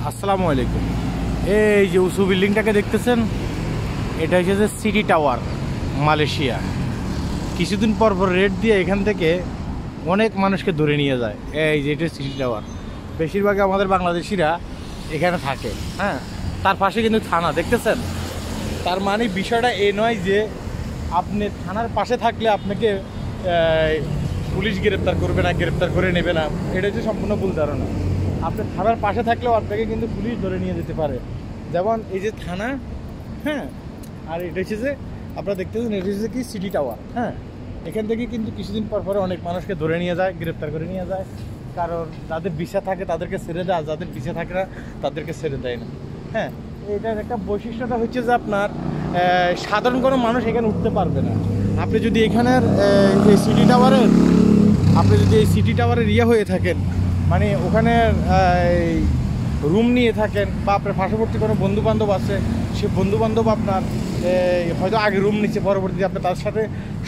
আসসালামু আলাইকুম। এই যে উঁচু বিল্ডিংটাকে দেখতেছেন, এটা হচ্ছে যে সিটি টাওয়ার মালয়েশিয়া। কিছুদিন পর পর রেড দিয়ে এখান থেকে অনেক মানুষকে ধরে নিয়ে যায়। এই যে এটা সিটি টাওয়ার, বেশিরভাগই আমাদের বাংলাদেশিরা এখানে থাকে। হ্যাঁ, তার পাশে কিন্তু থানা দেখতেছেন। তার মানে বিষয়টা এ নয় যে আপনি থানার পাশে থাকলে আপনাকে পুলিশ গ্রেপ্তার করবে না, গ্রেপ্তার করে নেবে না। এটা হচ্ছে সম্পূর্ণ ভুল ধারণা। আপনি থানার পাশে থাকলেও আপনাকে কিন্তু পুলিশ ধরে নিয়ে যেতে পারে। যেমন এই যে থানা, হ্যাঁ, আর এটা হচ্ছে যে আপনারা দেখতেছেন, এটা হচ্ছে কি সিটি টাওয়ার। হ্যাঁ, এখান থেকে কিন্তু কিছুদিন পর পরে অনেক মানুষকে ধরে নিয়ে যায়, গ্রেপ্তার করে নিয়ে যায়। কারণ যাদের ভিসা থাকে তাদেরকে ছেড়ে দেয়, আর যাদের ভিসা থাকে না তাদেরকে ছেড়ে দেয় না। হ্যাঁ, এটার একটা বৈশিষ্ট্যটা হচ্ছে যে আপনার সাধারণ কোনো মানুষ এখানে উঠতে পারবে না। আপনি যদি এখানের এই সিটি টাওয়ারের হয়ে থাকেন, মানে ওখানে রুম নিয়ে থাকেন, বা আপনার পার্শ্ববর্তী কোনো বন্ধুবান্ধব আছে, সে বন্ধুবান্ধব আপনার হয়তো আগে রুম নিচ্ছে, পরবর্তীতে আপনি তার সাথে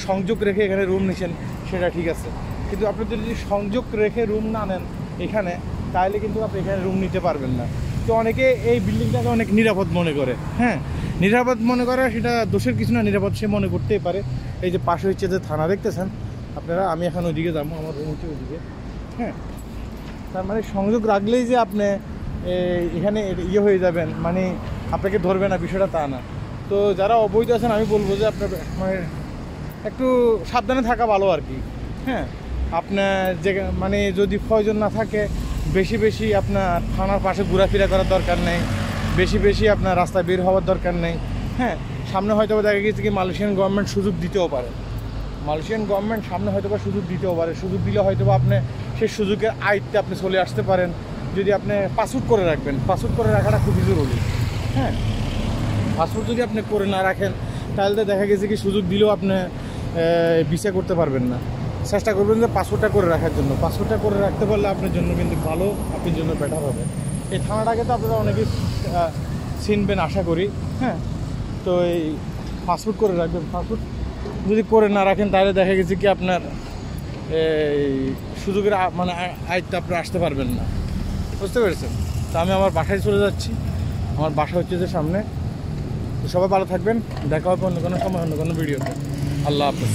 সংযোগ রেখে এখানে রুম নিচ্ছেন, সেটা ঠিক আছে। কিন্তু আপনি যদি সংযোগ রেখে রুম না নেন এখানে, তাহলে কিন্তু আপনি এখানে রুম নিতে পারবেন না। তো অনেকে এই বিল্ডিংটাকে অনেক নিরাপদ মনে করে। হ্যাঁ, নিরাপদ মনে করে, সেটা দোষের কিছু না, নিরাপদ সে মনে করতেই পারে। এই যে পাশে হচ্ছে যে থানা দেখতেছেন আপনারা, আমি এখন ওইদিকে যাবো, আমার রুম হচ্ছে ওইদিকে। হ্যাঁ, তার মানে সংযোগ রাখলেই যে আপনি এখানে হয়ে যাবেন, মানে আপনাকে ধরবে না, বিষয়টা তা না। তো যারা অবৈধ আছেন, আমি বলবো যে আপনার মানে একটু সাবধানে থাকা ভালো আর কি। হ্যাঁ, আপনার যে মানে যদি প্রয়োজন না থাকে, বেশি আপনার থানার পাশে ঘোরাফেরা করার দরকার নেই, বেশি আপনার রাস্তায় বের হওয়ার দরকার নেই। হ্যাঁ, সামনে হয়তো দেখা গেছে কি মালয়েশিয়ান গভর্নমেন্ট সুযোগ দিতেও পারে, সুযোগ দিতেও পারে। সুযোগ দিলে হয়তো বা আপনি সেই সুযোগের আয়ত্তে আপনি চলে আসতে পারেন, যদি আপনি পাসপোর্ট করে রাখবেন। পাসপোর্ট করে রাখাটা খুবই জরুরি। হ্যাঁ, পাসপোর্ট যদি আপনি করে না রাখেন, তাহলে তো দেখা গেছে কি সুযোগ দিলেও আপনি ভিসা করতে পারবেন না। চেষ্টা করবেন যে পাসপোর্টটা করে রাখার জন্য। পাসপোর্টটা করে রাখতে পারলে আপনার জন্য কিন্তু ভালো, আপনার জন্য বেটার হবে। এই থানাটাকে তো আপনারা অনেকেই চিনবেন আশা করি। হ্যাঁ, তো এই পাসপোর্ট করে রাখবেন। পাসপোর্ট যদি করে না রাখেন, তাহলে দেখা গেছে কি আপনার এই সুযোগের মানে আয়ত্তে আপনি আসতে পারবেন না। বুঝতে পেরেছেন? তো আমি আমার বাসায় চলে যাচ্ছি। আমার বাসা হচ্ছে যে সামনে। সবাই ভালো থাকবেন, দেখা হবে অন্য কোনো সময়, অন্য কোনো ভিডিওতে। আল্লাহ হাফেজ।